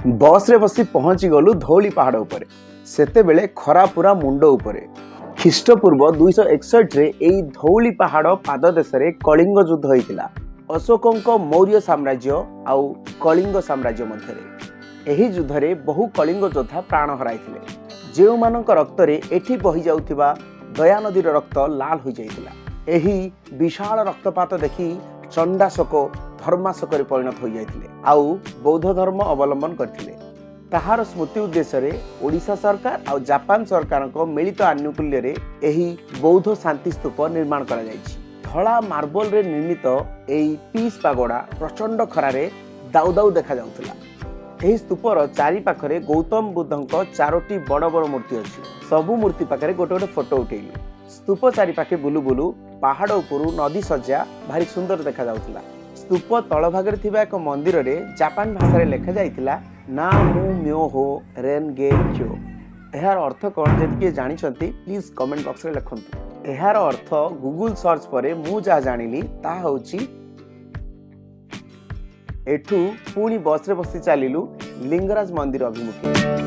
बस रे बसी पहुंची गलु धौली पहाड़ उपरे सेतेबेले खरा पूरा मुंड उपरे ख्रीष्टपूर्व 261 रे एई धौली पहाड़ पाददेश रे कलिंग युद्ध होइतिला अशोकंक मौर्य साम्राज्य आउ कलिंग साम्राज्य मध्यरे। एही युद्ध रे बहु कलिंग योद्धा प्राण हराइथिले जेउ मानक रक्त रे एठी बहि जाउथिबा दया नदीर रक्त लाल होई जाइतिला। एही विशाल रक्तपात देखि चंडाशोक धर्माशोक परिणत हो जाइतिले आउ बौद्ध धर्म अवलंबन करथिले। ताहार स्मृति उद्देश्य रे ओडिशा सरकार आउ जापान सरकार को मिलित आनुकूल्य रे एही बौद्ध शांति स्तूप निर्माण करा जाइछि। धला मार्बल रे निर्मित एही पीस पागोड़ा प्रचंड खरारे दाउ दाउ देखा जाउथिला। एही स्तूपर चारि पाखरे गौतम बुद्धंक चारोटी बड़ बड़ मूर्ति अछि। सबु मूर्ति पाखरे गोटे गोटे फोटो उठेइले। स्तूप चारि पाखे बुलु बुलु पहाड़ उपरु नदी सज्जा भारी सुंदर देखा जाउथिला। स्तूप तल भागरे थिबा एक मंदिर रे जापान भाषा रे लेखा जाइतिला ना मु म्यो हो रेन गे क्यो। एहार अर्थ कोन जदि के जानि छथि प्लीज कमेंट बॉक्स रे लिखंतु। एहार अर्थ गूगल सर्च परे मु जा जानिली ता होछि एठू पुणी बस रे बसी चलिलु लिंगराज मंदिर अभिमुखे।